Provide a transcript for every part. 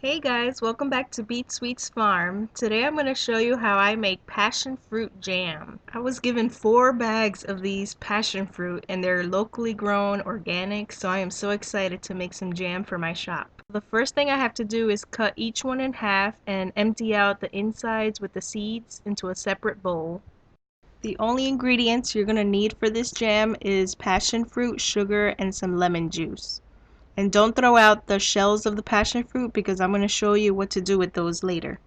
Hey guys, welcome back to Beat Sweets Farm. Today I'm going to show you how I make passion fruit jam. I was given 4 bags of these passion fruit and they're locally grown, organic, so I am so excited to make some jam for my shop. The first thing I have to do is cut each one in half and empty out the insides with the seeds into a separate bowl. The only ingredients you're going to need for this jam is passion fruit, sugar, and some lemon juice. And don't throw out the shells of the passion fruit because I'm going to show you what to do with those later.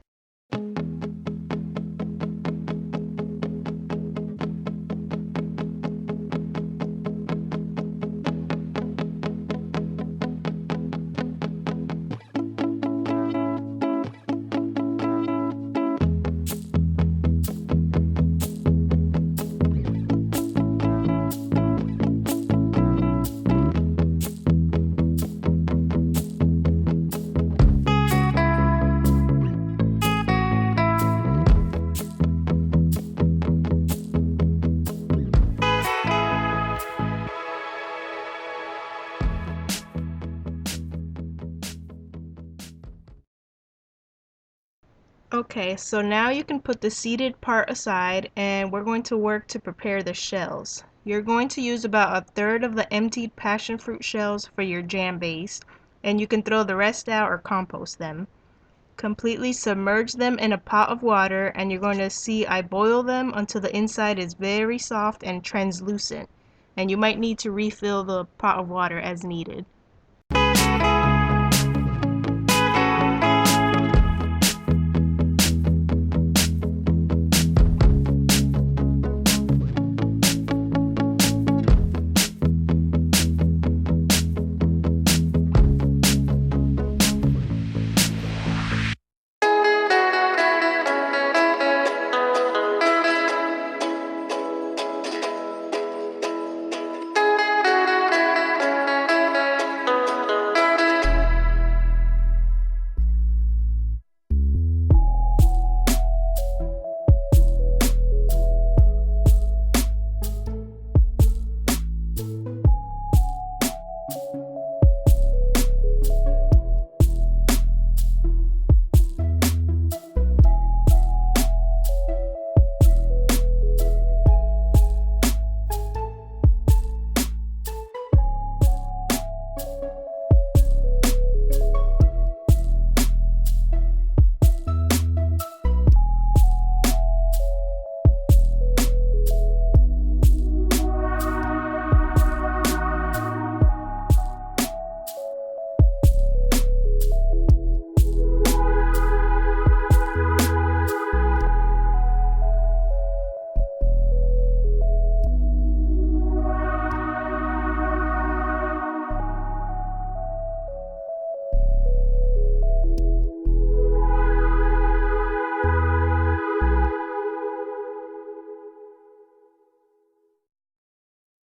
Okay, so now you can put the seeded part aside and we're going to work to prepare the shells. You're going to use about 1/3 of the emptied passion fruit shells for your jam base, and you can throw the rest out or compost them. Completely submerge them in a pot of water and you're going to see I boil them until the inside is very soft and translucent, and you might need to refill the pot of water as needed.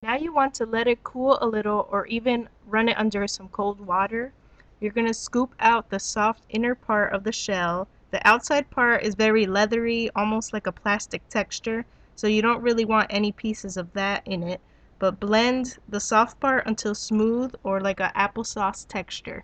Now you want to let it cool a little or even run it under some cold water. You're going to scoop out the soft inner part of the shell. The outside part is very leathery, almost like a plastic texture, so you don't really want any pieces of that in it. But blend the soft part until smooth or like an applesauce texture.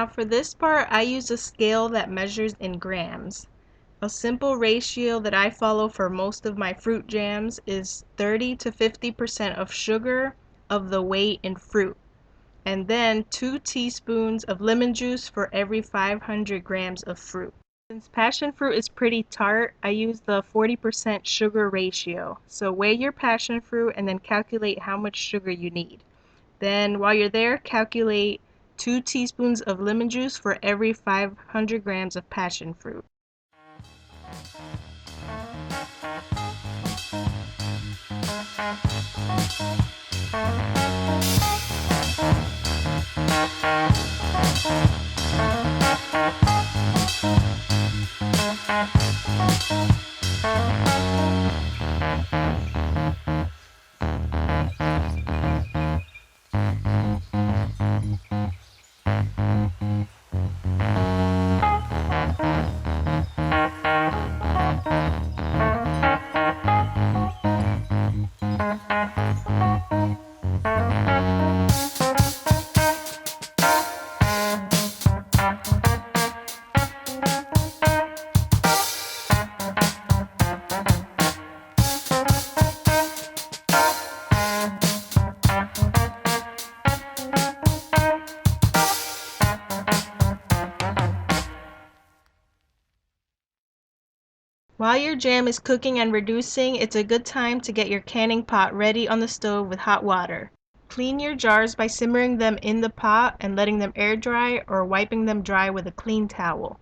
Now for this part, I use a scale that measures in grams. A simple ratio that I follow for most of my fruit jams is 30 to 50% of sugar of the weight in fruit, and then 2 teaspoons of lemon juice for every 500 grams of fruit. Since passion fruit is pretty tart, I use the 40% sugar ratio. So weigh your passion fruit and then calculate how much sugar you need. Then while you're there, calculate 2 teaspoons of lemon juice for every 500 grams of passion fruit. While your jam is cooking and reducing, it's a good time to get your canning pot ready on the stove with hot water. Clean your jars by simmering them in the pot and letting them air dry or wiping them dry with a clean towel.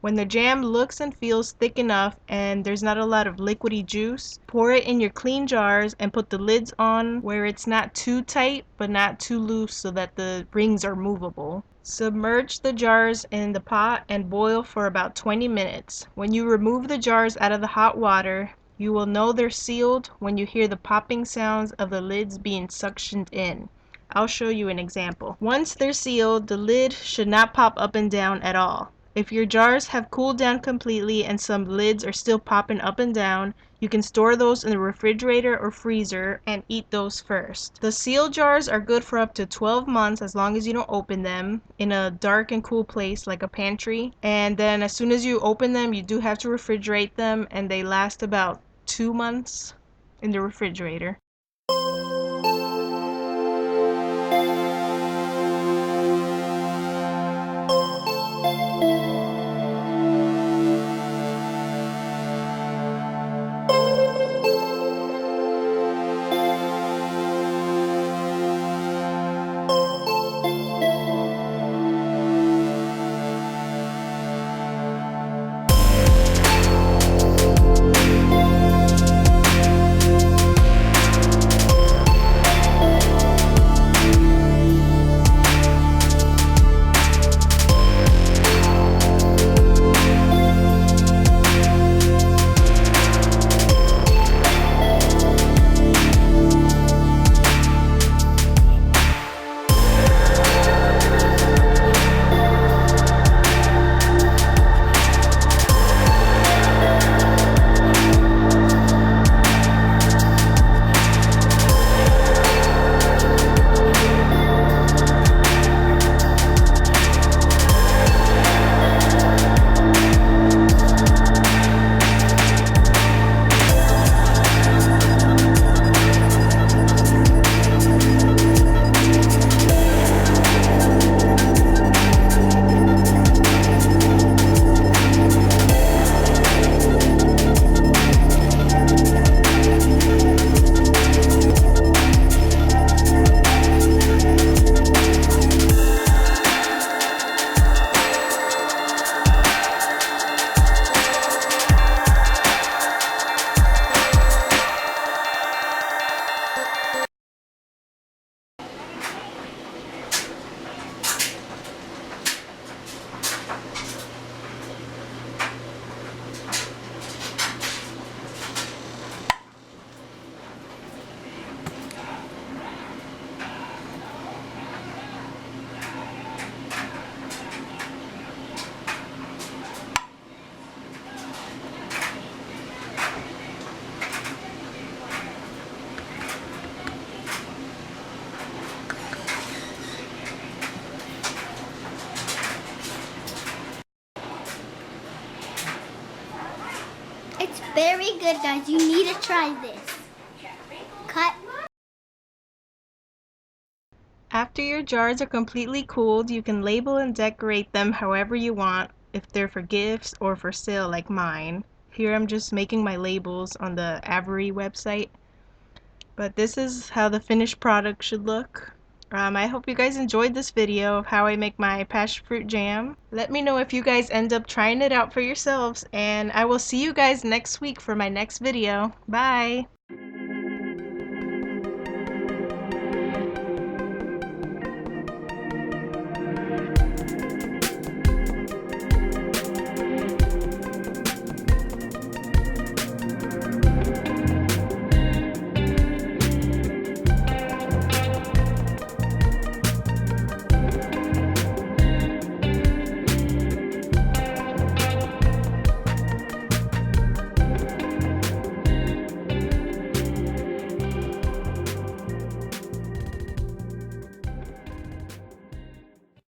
When the jam looks and feels thick enough and there's not a lot of liquidy juice, pour it in your clean jars and put the lids on where it's not too tight but not too loose so that the rings are movable. Submerge the jars in the pot and boil for about 20 minutes. When you remove the jars out of the hot water, you will know they're sealed when you hear the popping sounds of the lids being suctioned in. I'll show you an example. Once they're sealed, the lid should not pop up and down at all. If your jars have cooled down completely and some lids are still popping up and down, you can store those in the refrigerator or freezer and eat those first. The sealed jars are good for up to 12 months as long as you don't open them in a dark and cool place like a pantry. And then as soon as you open them, you do have to refrigerate them, and they last about 2 months in the refrigerator. It's very good, guys. You need to try this. Cut. After your jars are completely cooled, you can label and decorate them however you want, if they're for gifts or for sale like mine. Here I'm just making my labels on the Avery website. But this is how the finished product should look. I hope you guys enjoyed this video of how I make my passion fruit jam. Let me know if you guys end up trying it out for yourselves, and I will see you guys next week for my next video. Bye!